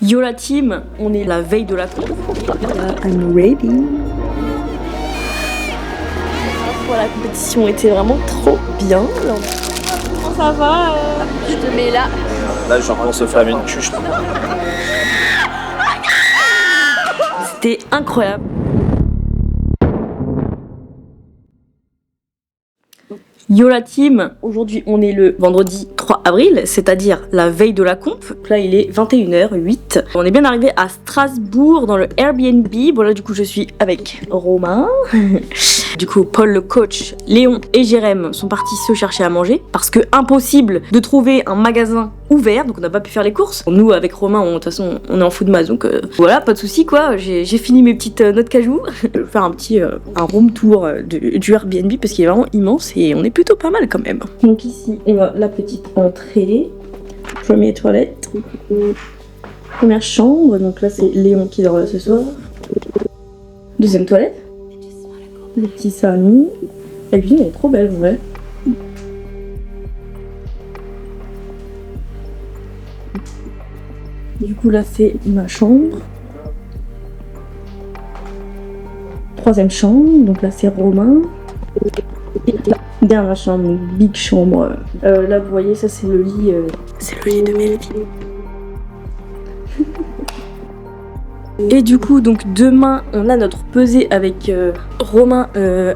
Yo la team, on est la veille de la conf. I'm ready. La compétition était vraiment trop bien. Comment ça va Je te mets là. Là, je pense se faire une tuche. C'était incroyable. Yo la team, aujourd'hui on est le vendredi 3 avril, c'est-à-dire la veille de la comp. Là il est 21h08. On est bien arrivé à Strasbourg dans le Airbnb. Bon là du coup je suis avec Romain. Du coup Paul le coach, Léon et Jérém sont partis se chercher à manger parce que impossible de trouver un magasin ouvert, donc on n'a pas pu faire les courses. Nous avec Romain, de toute façon on est en foot masse, donc voilà, pas de soucis quoi. J'ai fini mes petites notes cajou. Je vais faire un room tour du Airbnb parce qu'il est vraiment immense et on est plutôt pas mal quand même. Donc ici on a la petite entrée, première toilette, première chambre, donc là c'est Léon qui dort là ce soir. Deuxième toilette, le petit salon. La cuisine est trop belle en vrai. Du coup là c'est ma chambre. Troisième chambre, donc là c'est Romain. Dernière chambre, big chambre. Là vous voyez ça c'est le lit. C'est le lit de Melvin. Et du coup donc demain on a notre pesée avec Romain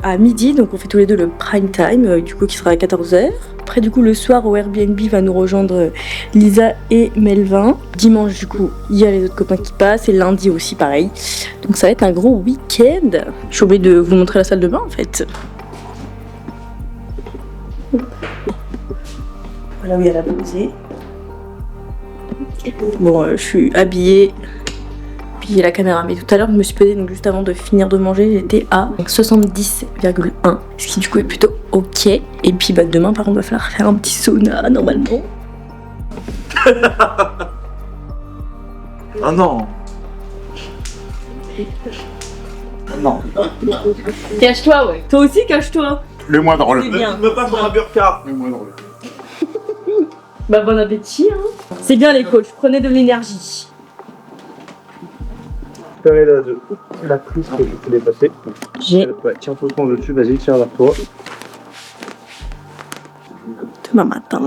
à midi, donc on fait tous les deux le prime time du coup qui sera à 14h. Après du coup le soir au Airbnb va nous rejoindre Lisa et Melvin. Dimanche du coup il y a les autres copains qui passent et lundi aussi pareil. Donc ça va être un gros week-end. Je suis obligée de vous montrer la salle de bain en fait. Voilà où il y a la pesée. Bon je suis habillée. Puis la caméra, mais tout à l'heure je me suis pesée, donc juste avant de finir de manger j'étais à 70,1, ce qui du coup est plutôt ok. Et puis bah demain par contre va falloir faire un petit sauna normalement. Ah non. Non. Cache-toi ouais. Toi aussi cache-toi. Le moins drôle. C'est bien. Me pas pour un burqa. Le moins drôle. Bah bon appétit hein. C'est bien les coachs, prenez de l'énergie. La prise que je peux dépasser. Ouais, tiens tout le temps dessus, vas-y, tiens vers toi. Demain matin,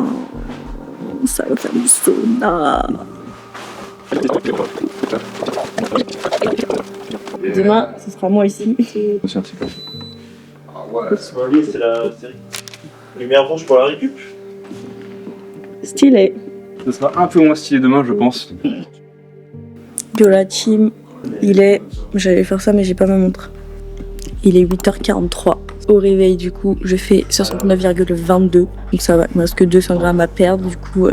ça va faire du sauna. Demain, ce sera moi ici. C'est la série. Lumière rouge pour la récup. Stylé. Ce sera un peu moins stylé demain, je pense. Yo la team. J'allais faire ça mais j'ai pas ma montre. Il est 8h43. Au réveil du coup je fais 69,22. Donc ça va, il me reste que 200 grammes à perdre. Du coup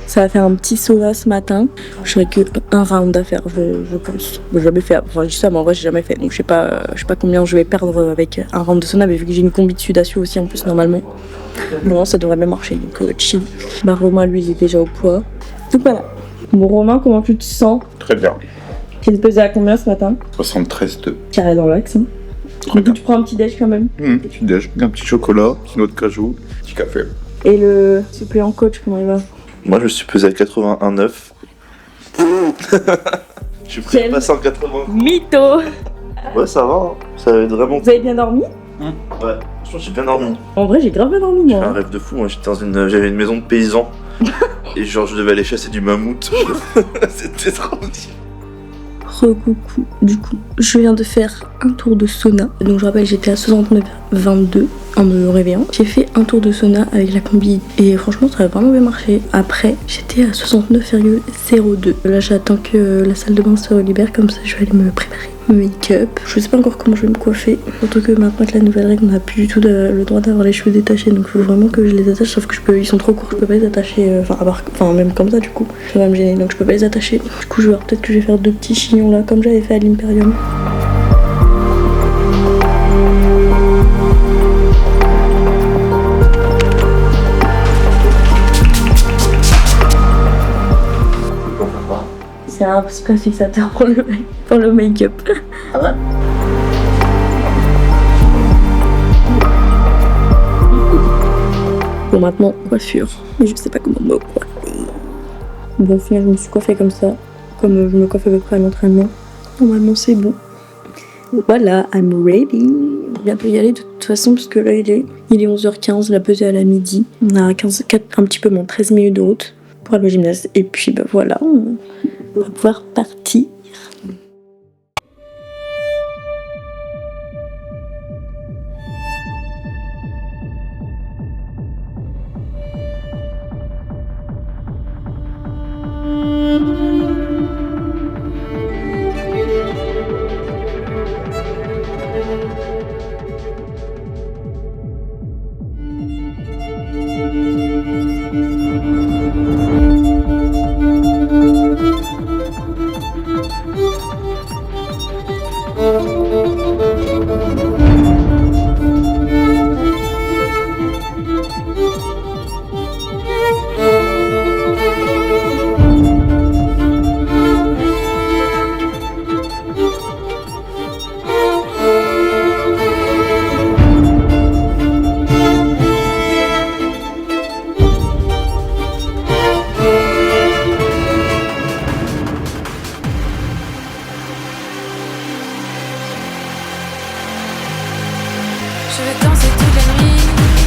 ça va faire un petit sauna ce matin. Je ferai que un round à faire je pense. J'ai jamais fait, enfin je dis ça mais en vrai j'ai jamais fait. Donc je sais pas combien je vais perdre avec un round de sauna. Mais vu que j'ai une combi de sudation aussi en plus normalement. Bon ça devrait bien marcher donc chill. Bah Romain lui il est déjà au poids. Donc voilà. Bon Romain comment tu te sens? Très bien. Tu te pesais à combien ce matin? 73,2. Carré dans l'axe. Hein. Du coup, tu prends un petit déj quand même. Petit déj, un petit chocolat, petit noix de cajou, petit café. Et le suppléant coach, comment il va? Moi je me suis pesé à 81,9. Je suis prêt à passer en 80. Mytho. Ouais ça va, hein. Ça va être vraiment. Vous avez bien dormi? Ouais, franchement j'ai bien dormi. En vrai, j'ai grave bien dormi J'ai moi. un rêve de fou, moi j'avais une maison de paysans. Et genre je devais aller chasser du mammouth. C'était trop bien. Coucou. Du coup, je viens de faire un tour de sauna. Donc je rappelle, j'étais à 69,22 en me réveillant. J'ai fait un tour de sauna avec la combi et franchement ça a vraiment bien marché. Après, j'étais à 69,02. Là j'attends que la salle de bain se libère, comme ça je vais aller me préparer make-up. Je sais pas encore comment je vais me coiffer. Surtout que maintenant avec la nouvelle règle, on n'a plus du tout le droit d'avoir les cheveux détachés. Donc il faut vraiment que je les attache. Sauf que ils sont trop courts, je peux pas les attacher. Enfin même comme ça du coup. Ça va me gêner donc je peux pas les attacher. Du coup je vais peut-être que je vais faire 2 petits chignons là comme j'avais fait à l'Imperium. C'est un spray fixateur pour le make-up. Ah ouais. Bon maintenant coiffure, mais je sais pas comment me coiffer. Bon au final je me suis coiffée comme ça. comme je me coiffe à peu près à l'entraînement. Normalement c'est bon. Voilà, I'm ready. On va bientôt y aller de toute façon parce que là il est 11h15, la pesée à la midi. On a un petit peu moins 13 minutes de route pour aller au gymnase. Et puis bah voilà, on va pouvoir partir. Je vais danser toute la nuit,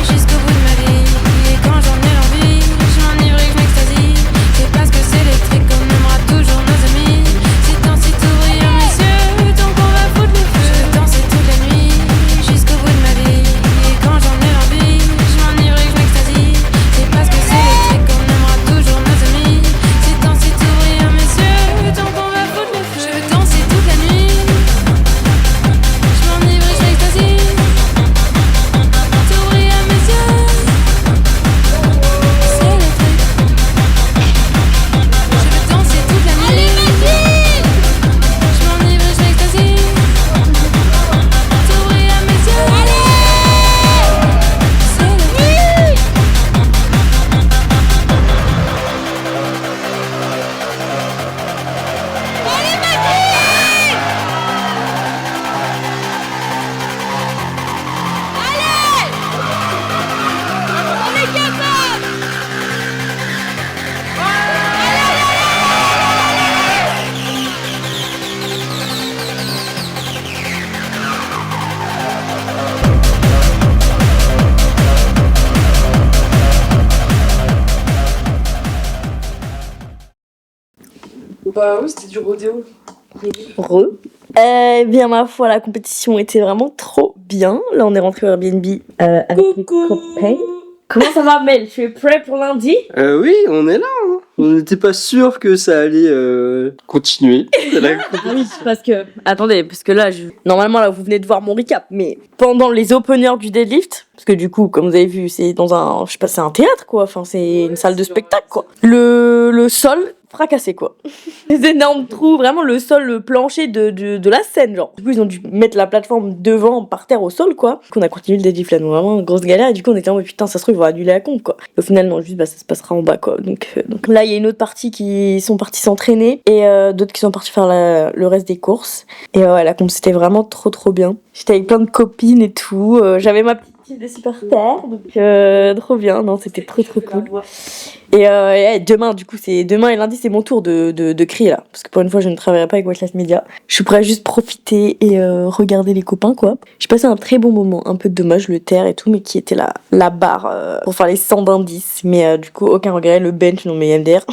jusqu'au bout de ma vie. Et quand j'en ai l'envie, je m'enivre et je m'extasie. C'est parce que c'est électrique qu'on aimera toujours nos amis. C'est temps si tout brille à mes yeux, tant qu'on va foutre le feu. Je vais danser toute la nuit, jusqu'au bout de ma vie. Et quand j'en ai l'envie, je m'enivre et je m'extasie. C'est parce que c'est électrique qu'on aimera toujours nos amis. C'est temps si tout brille à mes yeux, tant qu'on va foutre le feu. Je vais danser toute la nuit, je m'enivre et je m'extasie. Bah oui, c'était du rodéo. Bien ma foi, la compétition était vraiment trop bien. Là on est rentré au Airbnb avec les copains. Comment ça va Mel? Tu es prêt pour lundi? Oui, on est là. Hein. On n'était pas sûr que ça allait continuer. Ah oui, parce que... Attendez, parce que là, normalement là vous venez de voir mon recap, mais pendant les openers du deadlift, parce que du coup, comme vous avez vu, c'est dans un... Je sais pas, c'est un théâtre quoi, enfin c'est une salle de spectacle quoi. Le sol... fracassé quoi. Des énormes trous, vraiment le sol, le plancher de la scène genre. Du coup ils ont dû mettre la plateforme devant par terre au sol quoi. Du coup on a continué le deadlift là, donc vraiment grosse galère et du coup on était en mode putain ça se trouve ils vont annuler la compte quoi. Et au final non, juste bah ça se passera en bas quoi. Donc là il y a une autre partie qui sont partis s'entraîner et d'autres qui sont partis faire le reste des courses. Et ouais la comp c'était vraiment trop bien. J'étais avec plein de copines et tout, j'avais ma petite team de supporters donc trop bien, non c'était trop cool. Et demain, du coup, demain et lundi, c'est mon tour de crier là. Parce que pour une fois, je ne travaillerai pas avec Watchlist Media. Je suis prête à juste profiter et regarder les copains, quoi. J'ai passé un très bon moment. Un peu dommage, le terre et tout, mais qui était la barre pour faire les 100 d'indices. Mais du coup, aucun regret. Le bench, non mais MDR.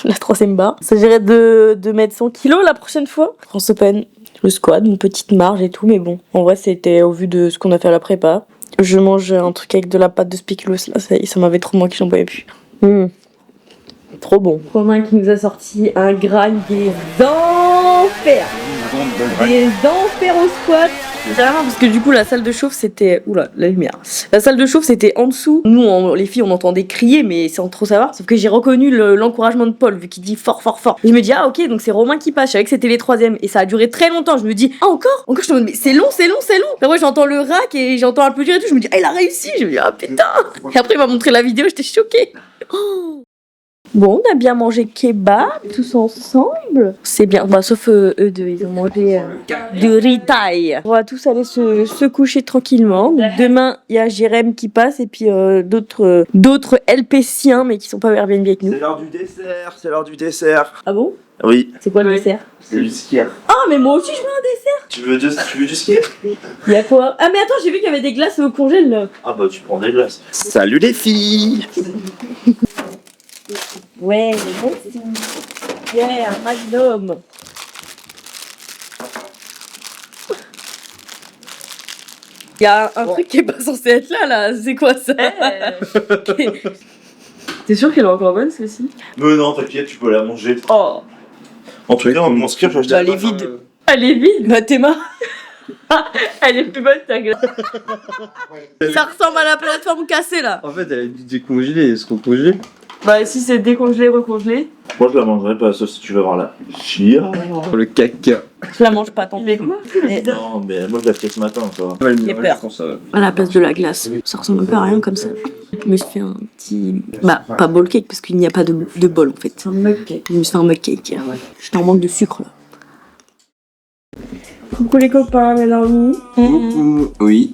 La 3ème barre. Ça s'agirait de mettre 100 kilos la prochaine fois. France Open, le squat, une petite marge et tout. Mais bon, en vrai, c'était au vu de ce qu'on a fait à la prépa. Je mange un truc avec de la pâte de spéculoos là. Ça m'avait trop manqué, j'en pouvais plus. Trop bon. Romain qui nous a sorti un grind des enfers. Des enfers au squat. Vraiment parce que du coup la salle de chauffe c'était... Oula, la lumière. La salle de chauffe c'était en dessous. Nous les filles on entendait crier mais sans trop savoir. Sauf que j'ai reconnu l'encouragement de Paul vu qu'il dit fort. Et je me dis ah ok donc c'est Romain qui passe. Je savais que c'était les 3e et ça a duré très longtemps. Je me dis ah encore je me dis mais c'est long. Après j'entends le rack et j'entends un peu dur et tout. Je me dis ah il a réussi. Je me dis ah putain. Et après il m'a montré la vidéo, j'étais choquée. Bon, on a bien mangé kebab tous ensemble. C'est bien, bah, sauf eux deux, ils ont mangé du riz-thaï. On va tous aller se coucher tranquillement. Donc, demain, il y a Jérém qui passe et puis d'autres LPciens mais qui sont pas Airbnb avec nous. C'est l'heure du dessert, c'est l'heure du dessert. Ah bon? Oui, C'est quoi le dessert? c'est du skier. Ah, mais moi aussi je veux un dessert. Tu veux du skier? Il y a quoi? Ah, mais attends, j'ai vu qu'il y avait des glaces au congèle là. Ah bah tu prends des glaces. Salut les filles. Ouais, merci. Yeah, un magnum. Il y a un truc qui est pas censé être là, c'est quoi ça? T'es sûr qu'elle est encore bonne celle-ci? Mais non, t'inquiète, tu peux la manger. Oh, En tout cas, mon skier, je vais acheter. bah, elle est vide. Elle est vide, bah tes mains. Elle est plus bonne ta glace. Ça ressemble à la plateforme cassée là. En fait, elle a dû décongeler et se recongeler. Bah si c'est décongelé, recongelé. Moi, je la mangerai pas, sauf si tu veux avoir la chia. Pour le caca. Je la mange pas tant pis. Non, mais moi, je l'ai fait ce matin, ça va. J'ai peur. À la place de la glace. Ça ressemble un peu à rien comme ça. Je me suis fait un petit... Bah, pas bowl cake parce qu'il n'y a pas de bol en fait. Un mug cake. Je me suis fait un mug cake. Ouais. J'étais en manque de sucre là. Coucou les copains, bien dormi. Oui.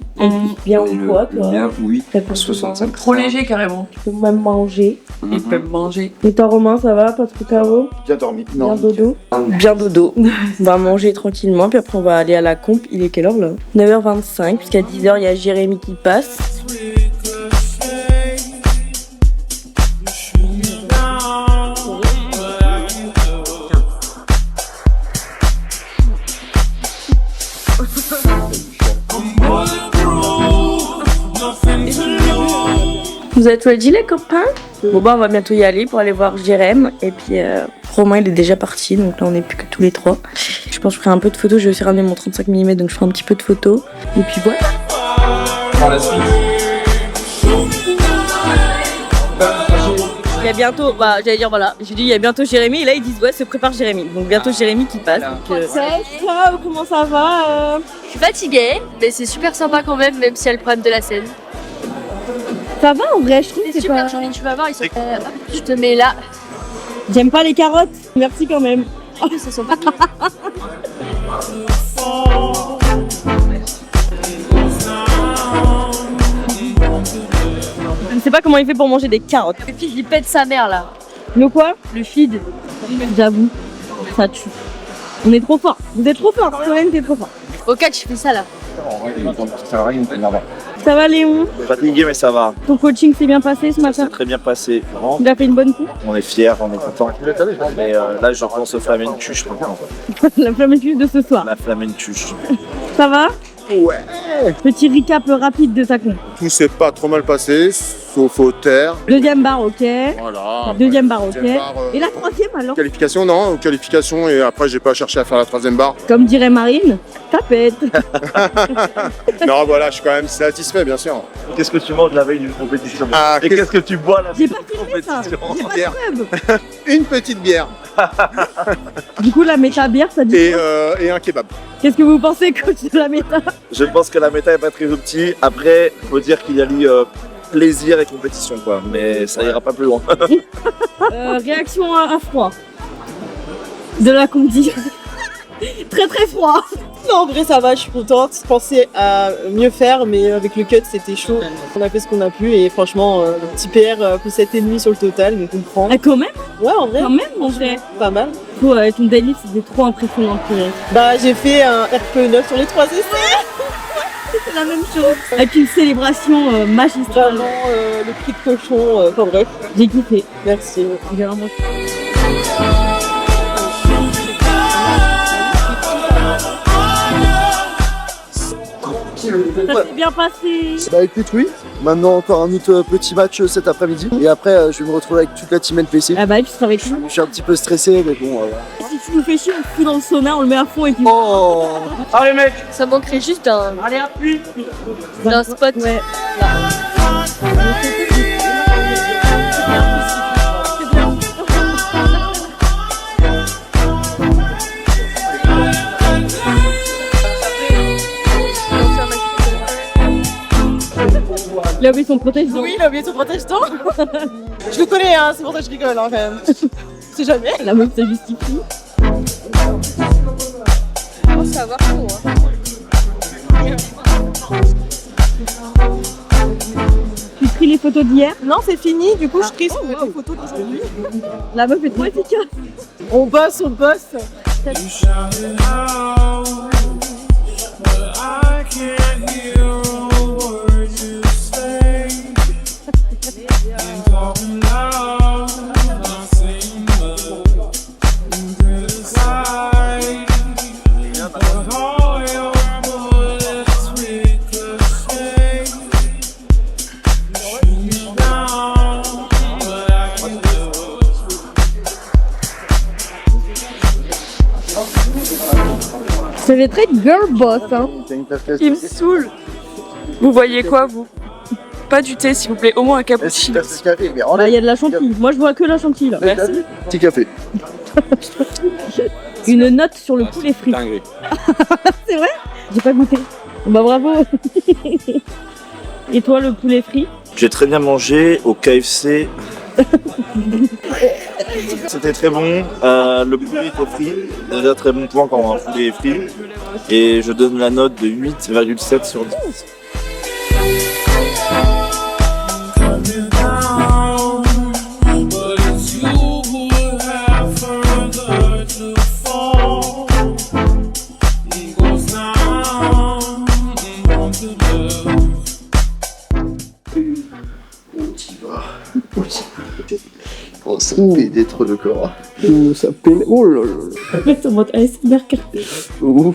Bien ou quoi toi? Bien, oui. Réponse 65. Trop léger carrément. Tu peux même manger. Ils peuvent manger. Et toi Romain, ça va? Pas trop carreau? Bien dormi. Bien dodo? Bien dodo. On va manger tranquillement, puis après on va aller à la comp. Il est quelle heure là? 9h25, puisqu'à 10h il y a Jérémy qui passe. Vous êtes ready les copains? Bon bah on va bientôt y aller pour aller voir Jérém. Et puis Romain il est déjà parti, donc là on n'est plus que tous les trois. Je pense que je ferai un peu de photos, je vais aussi ramener mon 35 mm donc je ferai un petit peu de photos. Et puis voilà. Par la suite. Il y a bientôt, bah j'allais dire voilà, j'ai dit il y a bientôt Jérémy et là ils disent ouais se prépare Jérémy. Donc bientôt Jérémy qui passe. Donc, ciao, comment ça va? Je suis fatiguée, mais c'est super sympa quand même s'il y a le problème de la scène. Ça va en vrai, je trouve C'est super joli, tu vas voir, ils sont... hop, je te mets là. J'aime pas les carottes, merci quand même. Ça sent pas tout. Je sais pas comment il fait pour manger des carottes. Le feed, il pète sa mère là. Le quoi? Le feed. J'avoue, ça tue. On est trop fort. Vous êtes trop fort, toi-même t'es trop fort. Au catch, je fais ça là. Ça va Léon? Fatigué, mais ça va. Ton coaching s'est bien passé ce matin? C'est très bien passé. Il a fait une bonne coupe? On est fiers, on est contents. Mais là, je pense au flamencuche maintenant. La flamme de ce soir. La flamencuche. Ça va? Ouais. Petit recap rapide de ta con. Tout s'est pas trop mal passé, sauf au terre. Deuxième barre, ok. Voilà. Deuxième barre, ok. Deuxième barre, Et la troisième alors? Qualification, non, qualification, et après j'ai pas cherché à faire la troisième barre. Comme dirait Marine, tapette. Non, voilà, je suis quand même satisfait, bien sûr. Qu'est-ce que tu manges la veille d'une compétition? Ah, Et qu'est-ce que tu bois la J'ai veille pas d'une filmé ça. J'ai compétition? pas Bière. de preuve. Une petite bière Du coup, la méta bière, ça dit quoi? et un kebab. Qu'est-ce que vous pensez, coach, de la méta? Je pense que la méta est pas très optique. Après, faut dire qu'il y a plaisir et compétition, quoi. Mais ça ira pas plus loin. Réaction à froid. De la condi. Très très froid. Non, en vrai, ça va, je suis contente. Je pensais à mieux faire, mais avec le cut, c'était chaud. On a fait ce qu'on a pu et franchement, petit PR plus 7,5 sur le total, donc on prend. Ah, quand même, Ouais, en vrai, quand même, mon frère. pas mal. Ton daily, c'était trop impressionnant. Purée. Bah, j'ai fait un RPE9 sur les 3 essais. C'est la même chose. Avec une célébration magistrale. Vraiment, le prix de cochon. Enfin bref, J'ai kiffé. merci. J'ai vraiment Ça s'est bien passé. Bah écoute oui, maintenant encore un autre petit match cet après-midi et après je vais me retrouver avec toute la team NPC. Ah bah tu seras avec nous. Je suis un petit peu stressé mais bon Si tu nous fais chier, on te fout dans le sauna, on le met à fond et puis... Oh Allez, mec! Ça manquerait juste d'un spot. Ouais. Le oublié son protège-dents. Oui, il a oublié son protège-dents. Je le connais, hein, c'est pour ça que je rigole, hein, quand même. C'est jamais. La meuf se justifie. Oh, ça va chaud, hein. Tu pris les photos d'hier? Non, c'est fini, du coup, je trie sur les photos d'aujourd'hui. La meuf est trop efficace. On bosse, on bosse. Ça va très girl boss, hein. Il me saoule. Vous voyez quoi, vous? Pas du thé, s'il vous plaît. Au moins un cappuccino. Bah, il y a de la chantilly. Moi, je vois que la chantilly, là. Merci. Petit café. Une note sur le poulet frit. Dinguerie. C'est vrai? J'ai pas goûté. Bah, bravo. Et toi, le poulet frit? J'ai très bien mangé au KFC. C'était très bon. Le poulet était frit. Déjà très bon point quand un poulet est frit. Et je donne la note de 8,7 sur 10. Oh, ça pénètre le corps. Oh, ça peine. Oh là là. C'est en mode ASMR. Oh.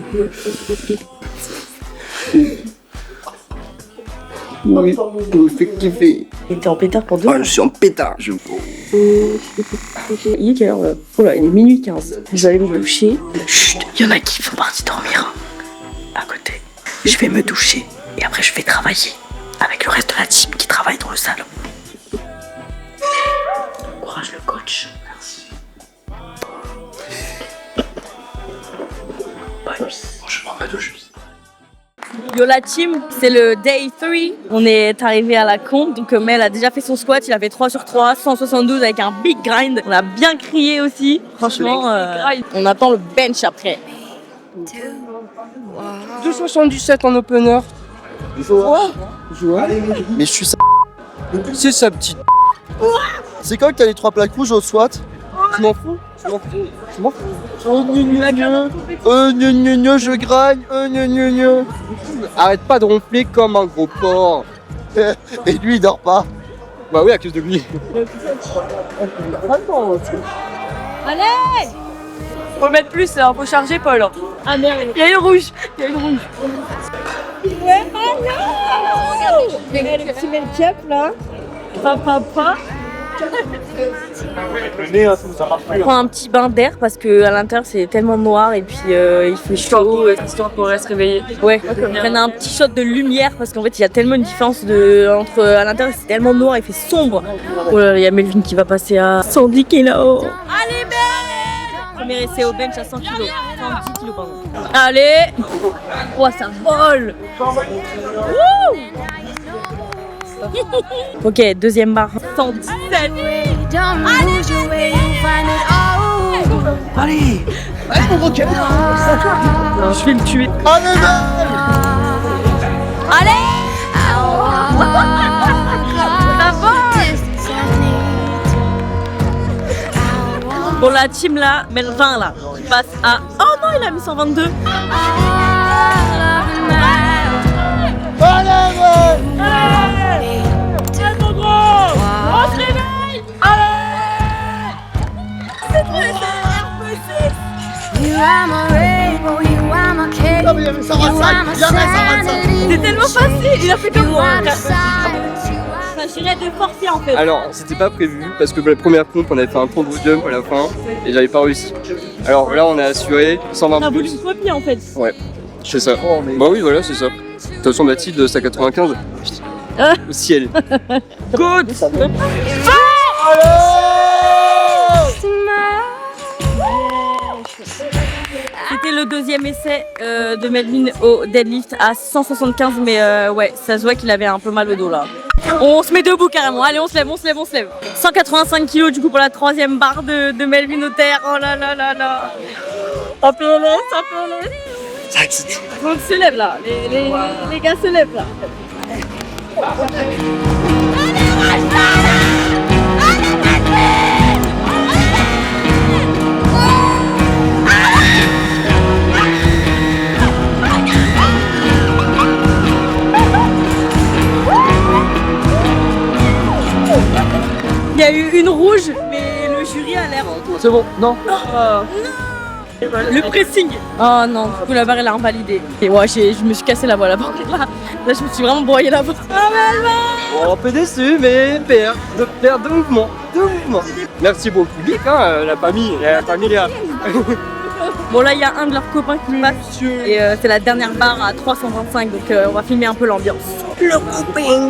Oui, vous fait kiffer. Et t'es en pétard pour deux? Ah, je suis en pétard. Il est quelle heure là? Oh là, il est minuit 15. Je vais aller me doucher. Chut, il y en a qui sont partis dormir à côté. Je vais me doucher et après je vais travailler avec le reste de la team qui travaille dans le salon. Courage le coach. Merci. Bonne nuit. Je prends ma douche. Yo la team, c'est le day 3. On est arrivé à la compte, donc Mel a déjà fait son squat, il a fait 3 sur 3, 172 avec un big grind. On a bien crié aussi, franchement, on attend le bench après. 2,77 en opener. Joie. Joie. Mais je suis ça. C'est sa petite. C'est quand que t'as les 3 plaques rouges au SWAT? Je m'en fous. Je m'en fous. Je m'en fous. Oh gna gna gna, je gragne. Gna gna gna. Arrête pas de ronfler comme un gros porc. Et lui il dort pas. Bah oui, à cause de lui. Allez! Faut mettre plus, faut charger Paul. Ah merde! Il y a une rouge. Il y a une rouge. Ouais, regarde le petit make-up là. Papa. On prend un petit bain d'air parce que à l'intérieur c'est tellement noir et puis il fait chaud. Histoire qu'on reste réveillé. Ouais, on prenne un petit shot de lumière parce qu'en fait il y a tellement une différence entre à l'intérieur c'est tellement noir, il fait sombre. Oh là là, il y a Melvin qui va passer à 110 kilos. Allez Ben! Premier essai au bench à 100 kilos. 110 kilos pardon. Allez! Oh ça vole! Wouh! Ok, deuxième barre. 117. Allez. Allez mon rocket. Je vais le tuer. Allez Allez! Ça va! Bon, la team là, Melvin là, il passe à. Oh non, il a mis 122. Mon gros! On se réveille! Allez! C'est trop Non mais y'avait ça C'est tellement facile, il a fait comme moi. Ça serait de forcer en fait. Alors, c'était pas prévu parce que pour la première pompe, on avait fait un combo jump à la fin et j'avais pas réussi. Alors là, on a assuré On a 120 voulu plus. une copie en fait. Ouais, c'est ça. Bah oui, voilà, c'est ça. De toute façon, Mathilde, c'est à 95. Au ciel. Good! C'était le deuxième essai de Melvin au deadlift à 175, mais ouais, ça se voit qu'il avait un peu mal au dos là. On se met debout carrément, allez on se lève. 185 kg du coup pour la troisième barre de Melvin au terre, oh là là là là. Un PLS. On se lève là, les gars se lèvent là. Il y a eu une rouge, mais le jury a l'air... C'est bon, non. Le pressing. Oh non, du coup la barre elle a invalidé. Et ouais, je me suis cassé la voix là-bas. Là, je me suis vraiment broyé la voix. Ah mais elle va. Bon, un peu déçu, mais PR de mouvement. Merci pour le public, hein, la famille là. Bon là il y a un de leurs copains qui passe. Et c'est la dernière barre à 325, donc on va filmer un peu l'ambiance. Le copain.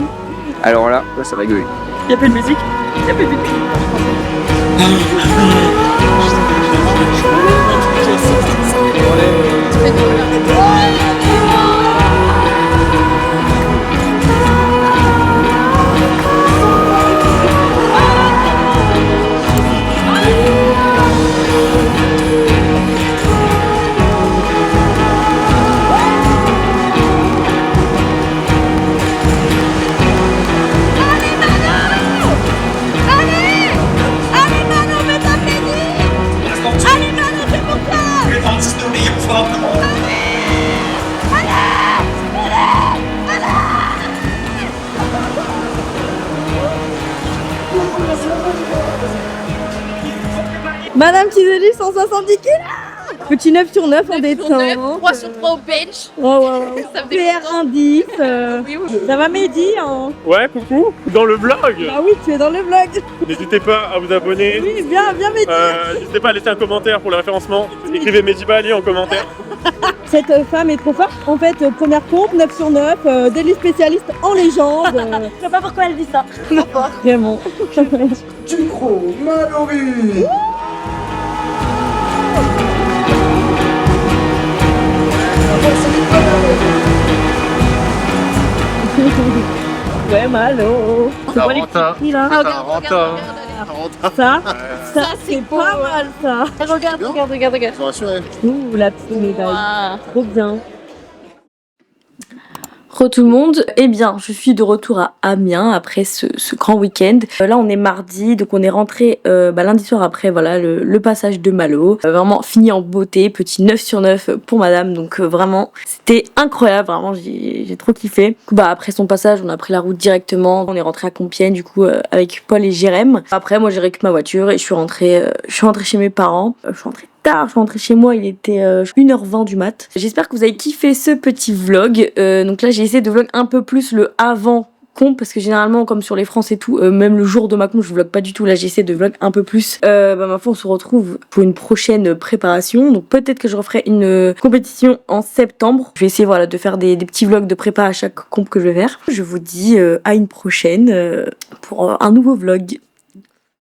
Alors là, ça va gueuler. Y'a plus de musique. Madame Tiseli, 170 kg. Petit 9 sur 9 en détente. 3 sur 3 au bench. Ouais. Ça me fait PR indice. Ça va Mehdi hein? Ouais, coucou, dans le vlog. Ah oui, tu es dans le vlog. N'hésitez pas à vous abonner. Oui, bien Mehdi. N'hésitez pas à laisser un commentaire pour le référencement. Écrivez Mehdi Bali en commentaire. Cette femme est trop forte. En fait, première pompe, 9 sur 9, délit spécialiste en légende. Je sais pas pourquoi elle dit ça. Non, vraiment. Ducrot, Mallory. Ouais, Malo. C'est quoi les petits prix là? Ça c'est pas mal ça. Regarde. Je vous rassure. Ouh, la petite médaille. Trop bien. Tout le monde, eh bien je suis de retour à Amiens après ce grand week-end. Là on est mardi, donc on est rentré lundi soir après voilà le passage de Malo. Vraiment fini en beauté, petit 9 sur 9 pour madame, donc vraiment c'était incroyable, vraiment j'ai trop kiffé. Après son passage on a pris la route directement, on est rentré à Compiègne du coup avec Paul et Jérém. Après moi j'ai récupéré ma voiture et je suis rentrée chez mes parents. Je suis rentrée chez moi, il était 1h20 du mat. J'espère que vous avez kiffé ce petit vlog. Donc là j'ai essayé de vlog un peu plus le avant comp parce que généralement comme sur les France et tout, même le jour de ma comp je vlog pas du tout. Là j'essaie de vlog un peu plus. Ma foi on se retrouve pour une prochaine préparation. Donc peut-être que je referai une compétition en septembre. Je vais essayer voilà de faire des petits vlogs de prépa à chaque comp que je vais faire. Je vous dis à une prochaine pour un nouveau vlog.